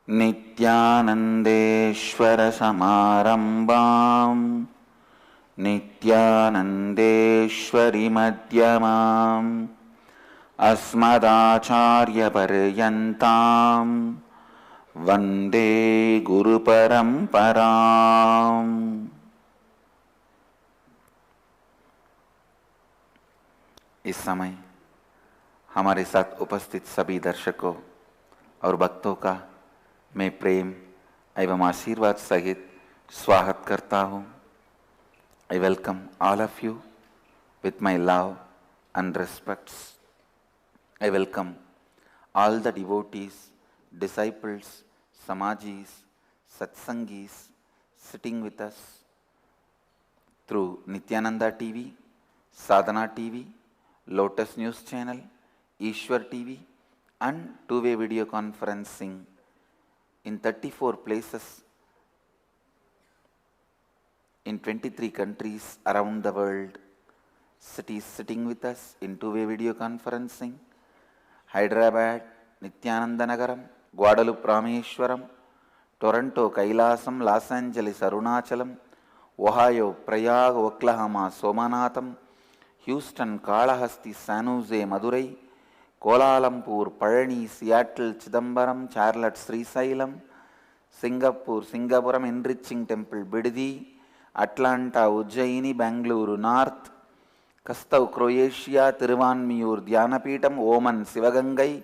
नित्यानन्देश्वरसमारम्भां नित्यानन्देश्वरिमध्यमाम् अस्मदाचार्यपर्यन्तां वन्दे गुरुपरम्पराम्। इस समय हमारे साथ उपस्थित सभी दर्शकों और भक्तों का मैं प्रेम एवं आशीर्वाद सहित स्वागत करता हूँ। I welcome all of you with my love and respects. I welcome all the devotees, disciples, samajis, satsangis sitting with us through Nityananda TV, Sadhana TV, Lotus News Channel, Ishwar TV and two-way video conferencing in 34 places in 23 countries around the world. Cities sitting with us in two-way video conferencing: Hyderabad, Nityananda Nagaram, Guadalupe Rameshwaram, Toronto Kailasam, Los Angeles Arunachalam, Ohio Prayag, Oklahoma Somanatham, Houston Kalahasti, San Jose Madurai, Kuala Lumpur Palani, Seattle Chidambaram, Charlotte Srisailam, Singapore Singapuram Enriching Temple Bidadi, Atlanta Ujjaini, Bangalore North, Kastau Croatia, Tiruvanmiyur Dhyanapitham, Oman Sivagangai,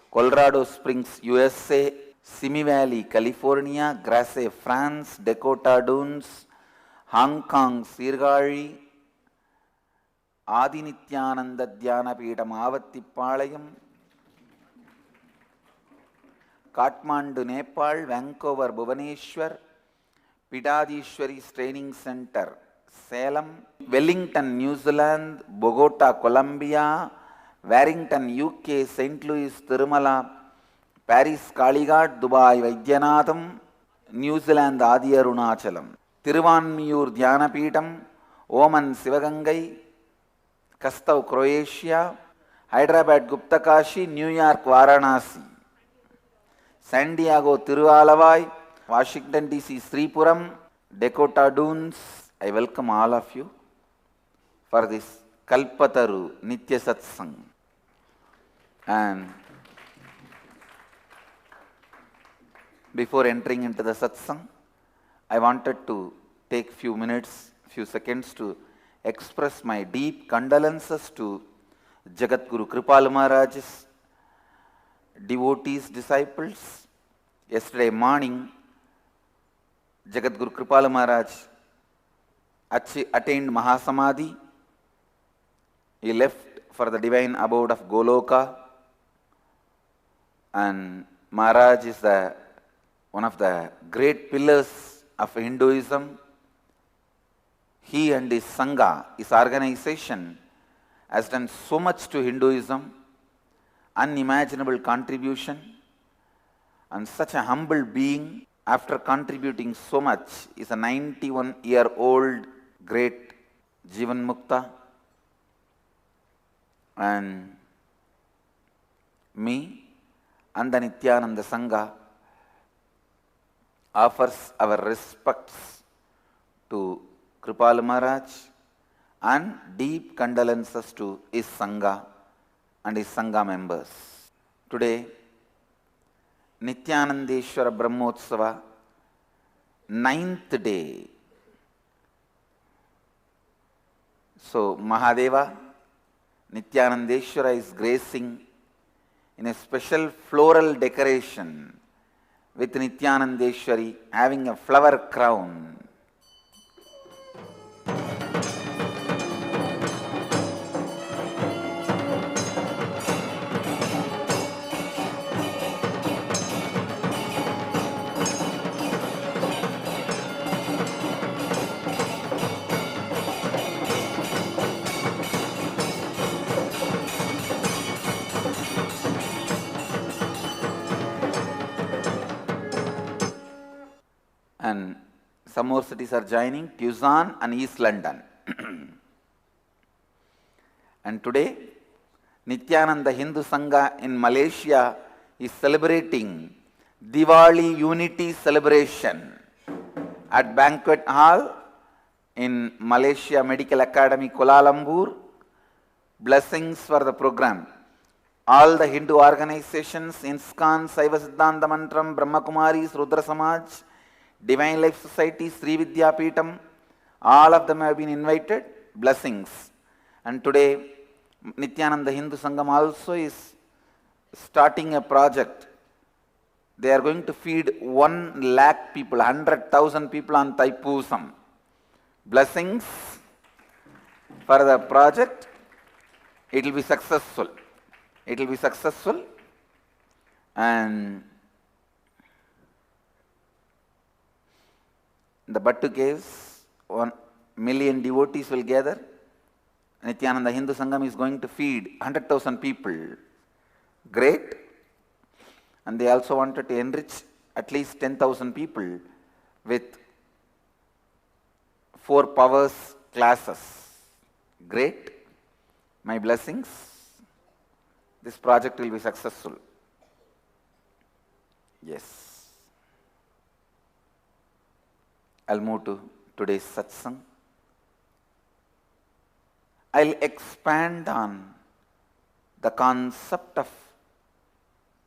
Colorado Springs USA, Simi Valley California, Grasse France, Dakota Dunes, Hong Kong Sirgari, Adi Nityananda Dhyanapitham Avattipalayam, Kathmandu Nepal, Vancouver Bhubaneswar, Pidadishwari's Training Center Salem, Wellington New Zealand, Bogota Colombia, Warrington UK, St. Louis Tirumala, Paris Kalighat, Dubai Vaidyanatham, New Zealand Adi Arunachalam, Tiruvanmiyur Dhyanapitham, Oman Sivagangai, Kastau Croatia, Hyderabad Guptakashi, New York Varanasi, San Diego Tiruvalavai, Washington DC Sripuram, Dakota Dunes. I welcome all of you for this Kalpataru Nitya Satsang. And before entering into the Satsang, I wanted to take few seconds to express my deep condolences to Jagat Guru Kripalu Maharaj's devotees, disciples. Yesterday morning, Jagat Guru Kripalu Maharaj attained Mahasamadhi. He left for the divine abode of Goloka, and Maharaj is one of the great pillars of Hinduism. He and his Sangha, his organization, has done so much to Hinduism, unimaginable contribution, and such a humble being. After contributing so much, is a 91-year-old great Jivan Mukta. And me and the Nityananda Sangha offers our respects to Kripalu Maharaj and deep condolences to his Sangha and his Sangha members. Today, Nityanandeshwara Brahmotsava, 9th day. So Mahadeva, Nityanandeshwara is gracing in a special floral decoration with Nityanandeshwari having a flower crown. And some more cities are joining, Tucson and East London. And today, Nityananda Hindu Sangha in Malaysia is celebrating Diwali Unity celebration at Banquet Hall in Malaysia Medical Academy, Kuala Lumpur. Blessings for the program. All the Hindu organizations, ISKCON, Saiva Siddhanta Mantram, Brahma Kumaris, Rudra Samaj, Divine Life Society, Sri Vidya Peetam, all of them have been invited. Blessings. And today, Nityananda Hindu Sangam also is starting a project. They are going to feed 1 lakh people, 100,000 people on Thaipusam. Blessings for the project. It will be successful. It will be successful. And the Bhattu caves, 1 million devotees will gather. Nityananda Hindu Sangam is going to feed 100,000 people. Great. And they also wanted to enrich at least 10,000 people with 4 powers classes. Great. My blessings. This project will be successful. Yes. I'll move to today's satsang. I'll expand on the concept of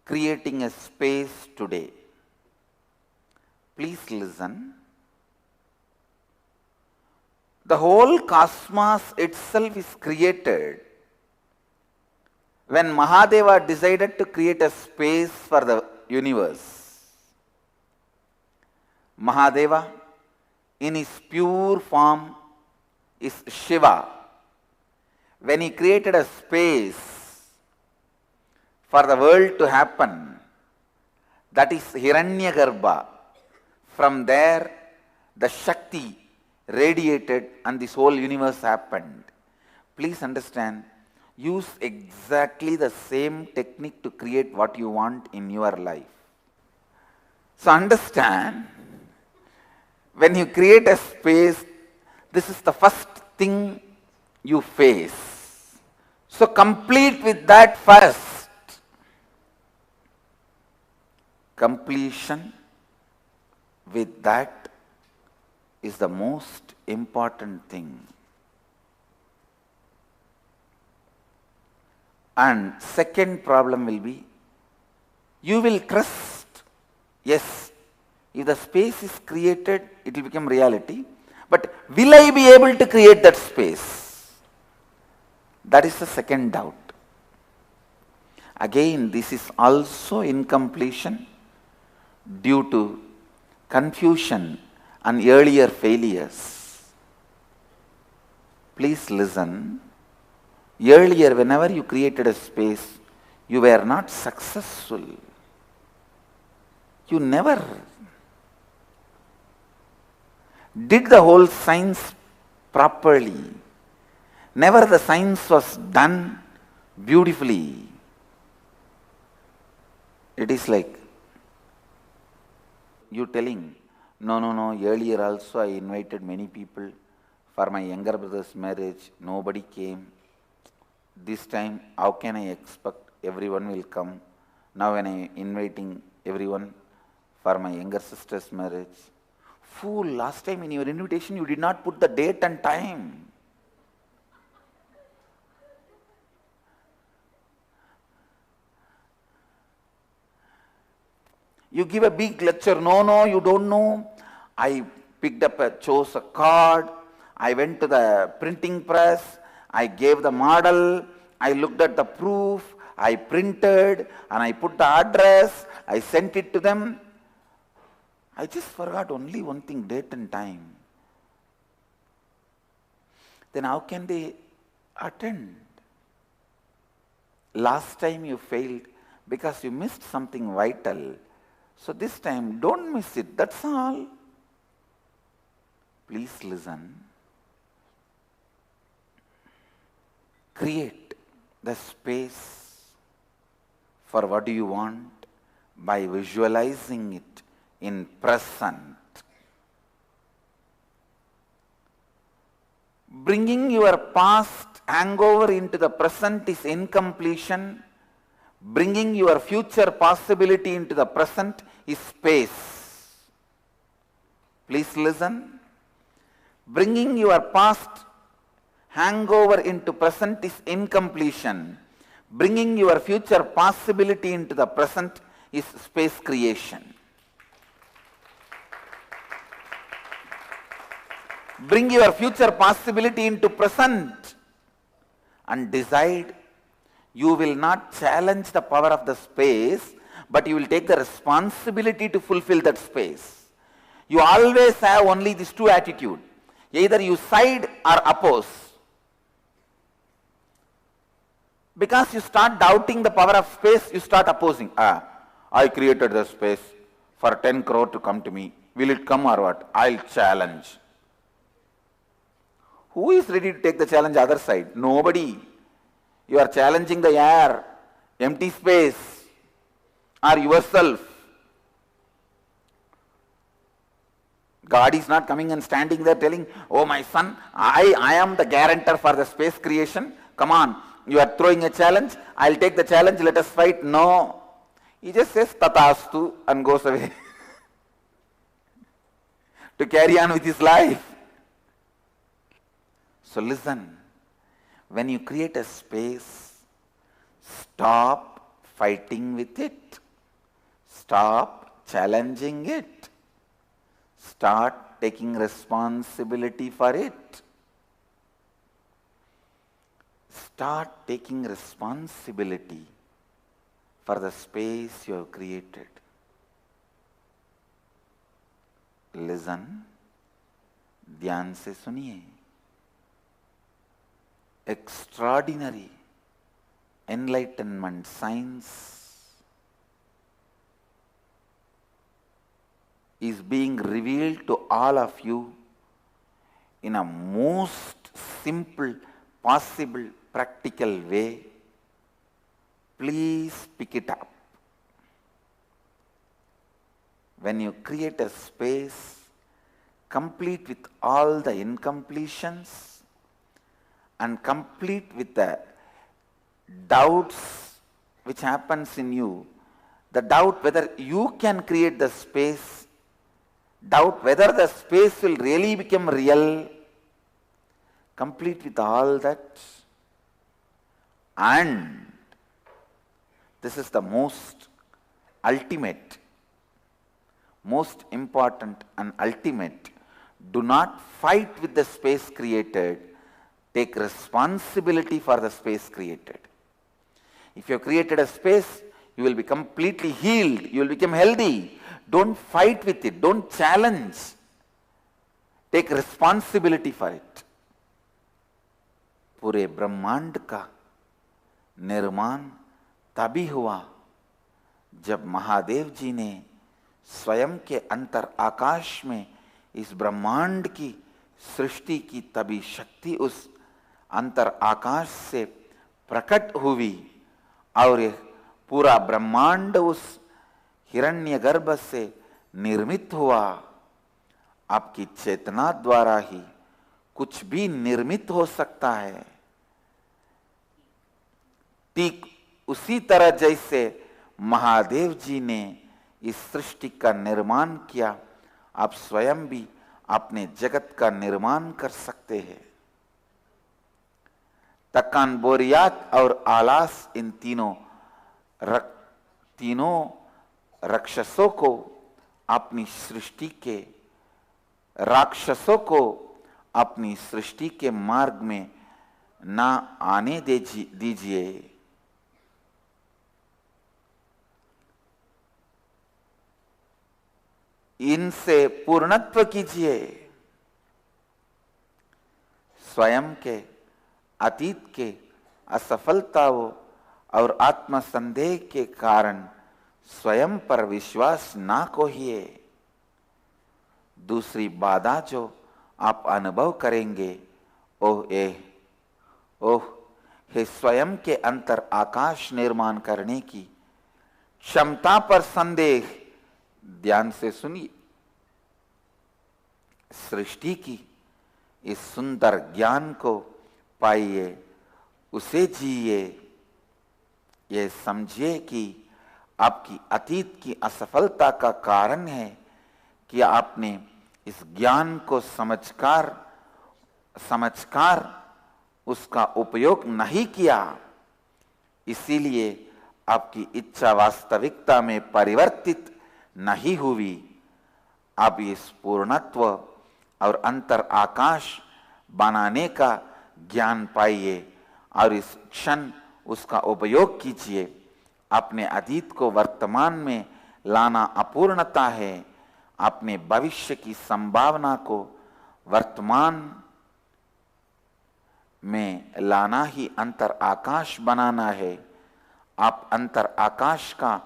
creating a space today. Please listen. The whole cosmos itself is created when Mahadeva decided to create a space for the universe. Mahadeva, in his pure form, is Shiva. When he created a space for the world to happen, that is Hiranyagarbha. From there, the Shakti radiated and this whole universe happened. Please understand, use exactly the same technique to create what you want in your life. So understand, when you create a space, this is the first thing you face. So complete with that first. Completion with that is the most important thing. And second problem will be, you will trust, yes, if the space is created, it will become reality, but will I be able to create that space? That is the second doubt. Again, this is also incompletion due to confusion and earlier failures. Please listen. Earlier, whenever you created a space, you were not successful. You never did the whole science properly. Never the science was done beautifully. It is like you telling, no, earlier also I invited many people for my younger brother's marriage, nobody came. This time, how can I expect everyone will come? Now when I am inviting everyone for my younger sister's marriage. Fool, last time in your invitation you did not put the date and time. You give a big lecture, no, you don't know. I picked up, chose a card, I went to the printing press, I gave the model, I looked at the proof, I printed, and I put the address, I sent it to them. I just forgot only one thing, date and time. Then how can they attend? Last time you failed because you missed something vital. So this time, don't miss it, that's all. Please listen. Create the space for what do you want by visualizing it in present. Bringing your past hangover into the present is incompletion. Bringing your future possibility into the present is space. Please listen. Bringing your past hangover into present is incompletion. Bringing your future possibility into the present is space creation. Bring your future possibility into present and decide you will not challenge the power of the space, but you will take the responsibility to fulfill that space. You always have only these two attitudes. Either you side or oppose. Because you start doubting the power of space, you start opposing. I created the space for 10 crore to come to me. Will it come or what? I'll challenge. Who is ready to take the challenge other side? Nobody. You are challenging the air, empty space, or yourself. God is not coming and standing there telling, oh my son, I am the guarantor for the space creation. Come on, you are throwing a challenge, I'll take the challenge, let us fight. No. He just says, Tatastu, and goes away to carry on with his life. So listen, when you create a space, stop fighting with it. Stop challenging it. Start taking responsibility for it. Start taking responsibility for the space you have created. Listen, ध्यान से सुनिए. Extraordinary enlightenment science is being revealed to all of you in a most simple, possible, practical way. Please pick it up. When you create a space complete with all the incompletions and complete with the doubts which happens in you, the doubt whether you can create the space, doubt whether the space will really become real, complete with all that, and this is the most ultimate, most important and ultimate, do not fight with the space created. Take responsibility for the space created. If you have created a space, you will be completely healed. You will become healthy. Don't fight with it. Don't challenge. Take responsibility for it. पूरे ब्रह्मांड का निर्माण तभी हुआ जब महादेव जी ने स्वयं के अंतर आकाश में इस ब्रह्मांड की सृष्टि की. तभी शक्ति उस अंतर आकाश से प्रकट हुई और यह पूरा ब्रह्मांड उस हिरण्यगर्भ से निर्मित हुआ. आपकी चेतना द्वारा ही कुछ भी निर्मित हो सकता है. ठीक उसी तरह जैसे महादेव जी ने इस सृष्टि का निर्माण किया, आप स्वयं भी अपने जगत का निर्माण कर सकते हैं. तक्कान बोरियात और आलास इन तीनों राक्षसों को अपनी सृष्टि के अपनी सृष्टि के मार्ग में ना आने दीजिए. इनसे पूर्णत्व कीजिए. स्वयं के अतीत के असफलताओं और आत्मसंदेह के कारण स्वयं पर विश्वास ना खोइए. दूसरी बाधा जो आप अनुभव करेंगे, ओह हे स्वयं के अंतर आकाश निर्माण करने की क्षमता पर संदेह. ध्यान से सुनिए. सृष्टि की इस सुंदर ज्ञान को पाइए, उसे जिए. ये समझिए कि आपकी अतीत की असफलता का कारण है कि आपने इस ज्ञान को समझकर उसका उपयोग नहीं किया, इसीलिए आपकी इच्छा वास्तविकता में परिवर्तित नहीं हुई। अब इस पूर्णत्व और अंतर आकाश बनाने का ज्ञान पाइए और इस क्षण उसका उपयोग कीजिए। अपने अतीत को वर्तमान में लाना अपूर्णता है, अपने भविष्य की संभावना को वर्तमान में लाना ही अंतर आकाश बनाना है। आप अंतर आकाश का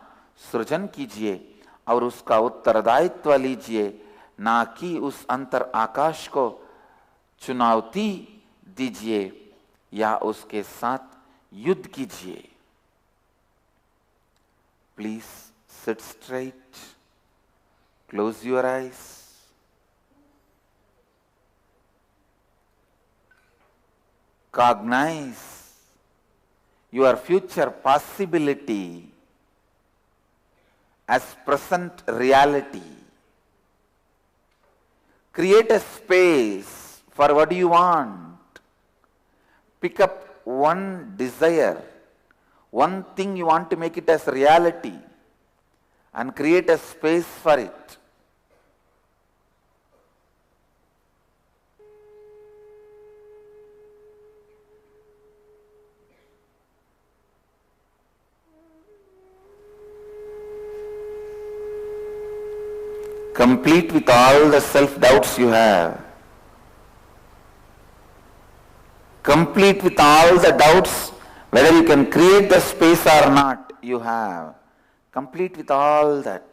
सृजन कीजिए और उसका उत्तरदायित्व लीजिए, ना कि उस अंतर आकाश को चुनौती दीजिए या उसके साथ युद्ध कीजिए। Please sit straight, close your eyes, cognize your future possibility as present reality. Create a space for what you want. Pick up one desire, one thing you want to make it as reality, and create a space for it. Complete with all the self-doubts you have. Complete with all the doubts whether you can create the space or not you have. Complete with all that.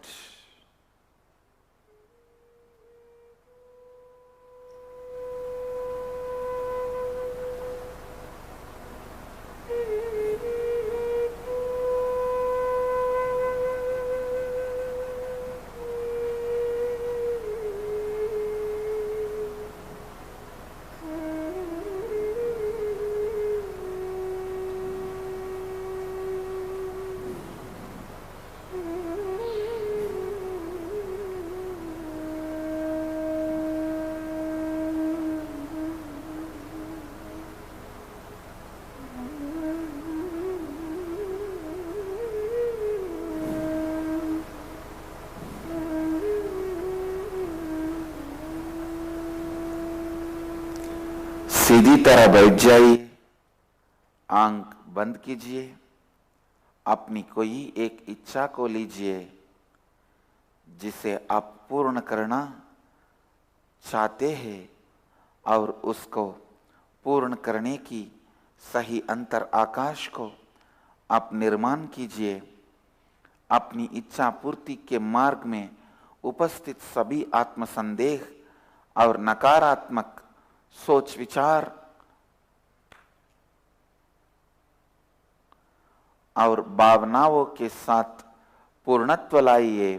सीधी तरह बैठ जाइए, आंख बंद कीजिए, अपनी कोई एक इच्छा को लीजिए जिसे आप पूर्ण करना चाहते हैं और उसको पूर्ण करने की सही अंतर आकाश को आप निर्माण कीजिए। अपनी इच्छा पूर्ति के मार्ग में उपस्थित सभी आत्मसंदेह और नकारात्मक सोच विचार और भावनाओं के साथ पूर्णत्व लाइए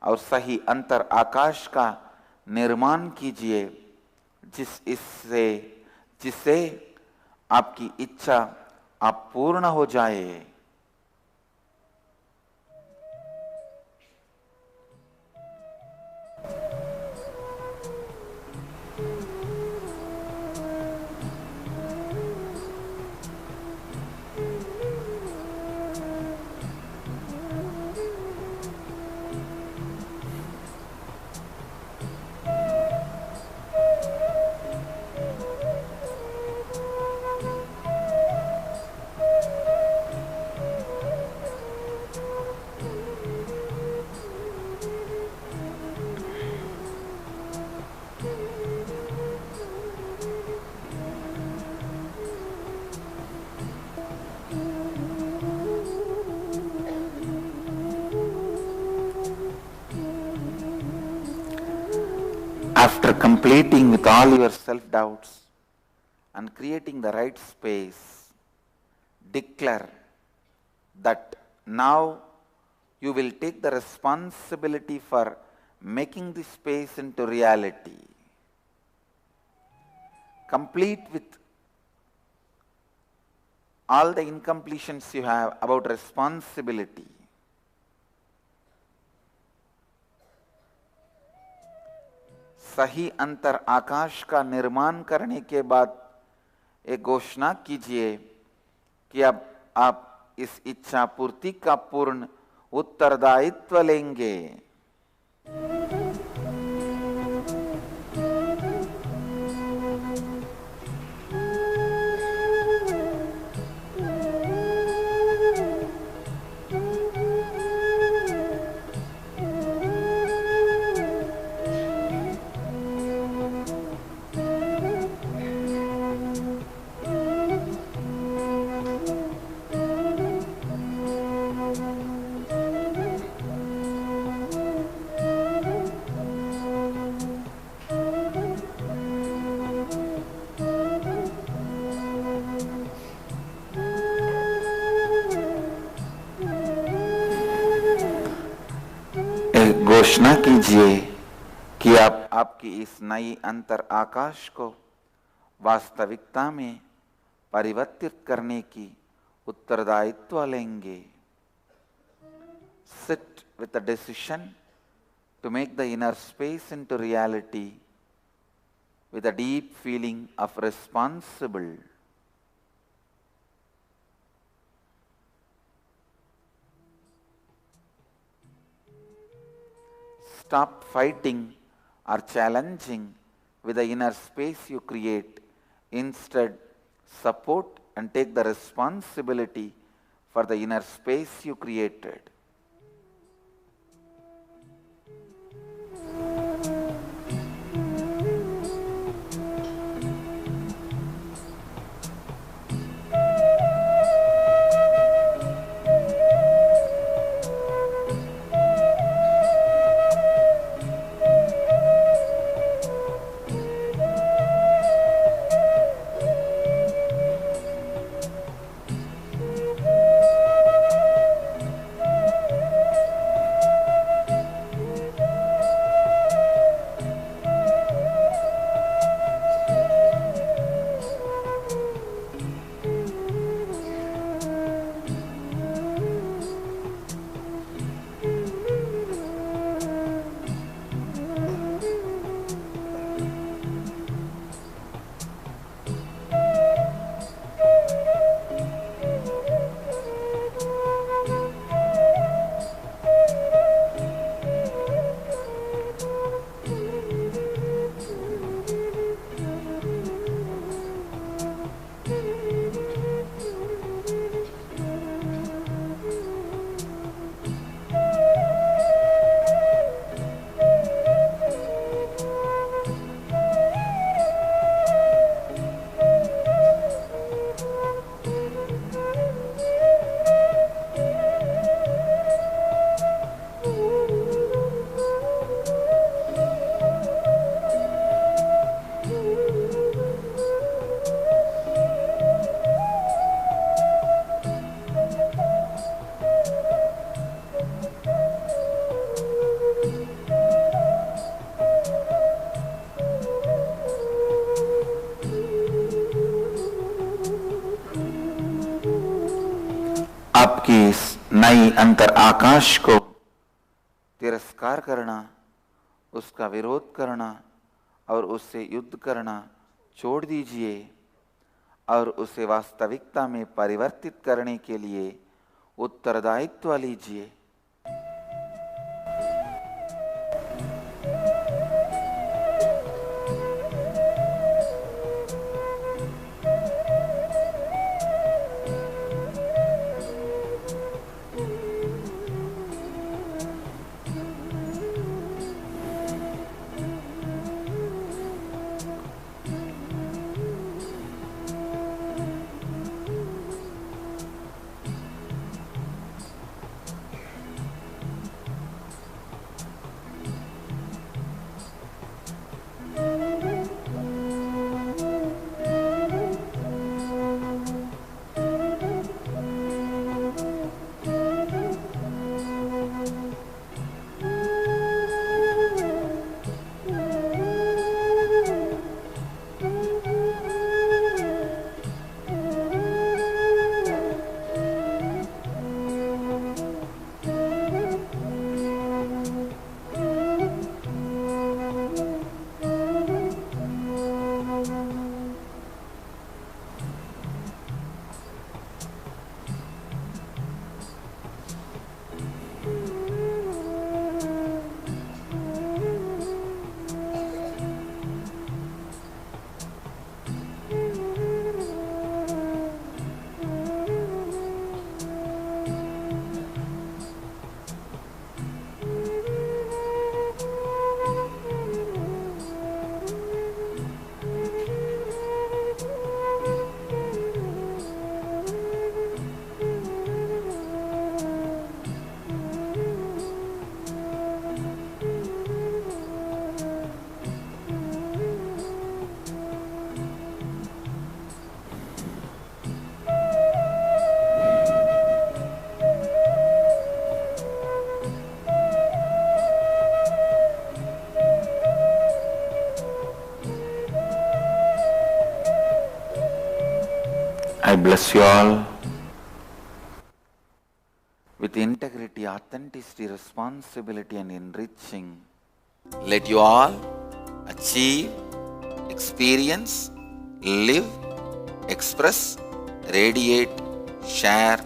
और सही अंतर आकाश का निर्माण कीजिए जिससे आपकी इच्छा अपूर्ण हो जाए। After completing with all your self-doubts and creating the right space, declare that now you will take the responsibility for making the space into reality. Complete with all the incompletions you have about responsibility. सही अंतर आकाश का निर्माण करने के बाद एक घोषणा कीजिए कि अब आप इस इच्छा पूर्ति का पूर्ण उत्तरदायित्व लेंगे। घोषणा कीजिए कि आप आपकी इस नई अंतर आकाश को वास्तविकता में परिवर्तित करने की उत्तरदायित्व लेंगे। Sit with a decision to make the inner space into reality with a deep feeling of responsible. Stop fighting or challenging with the inner space you create. Instead, support and take the responsibility for the inner space you created. आपकी इस नई अंतर आकाश को तिरस्कार करना, उसका विरोध करना और उससे युद्ध करना छोड़ दीजिए और उसे वास्तविकता में परिवर्तित करने के लिए उत्तरदायित्व लीजिए। bless you all. With integrity, authenticity, responsibility and enriching, let you all achieve, experience, live, express, radiate, share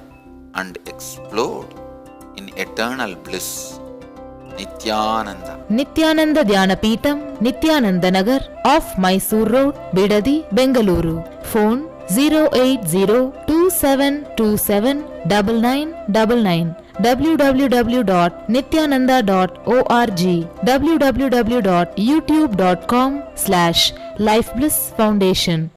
and explode in eternal bliss. Nityananda. Nityananda Dhyanapitham, Nityananda Nagar, off Mysore Road, Bidadi, Bengaluru. Phone 08027279999. www.nityananda.org. www.youtube.com/Life Bliss Foundation.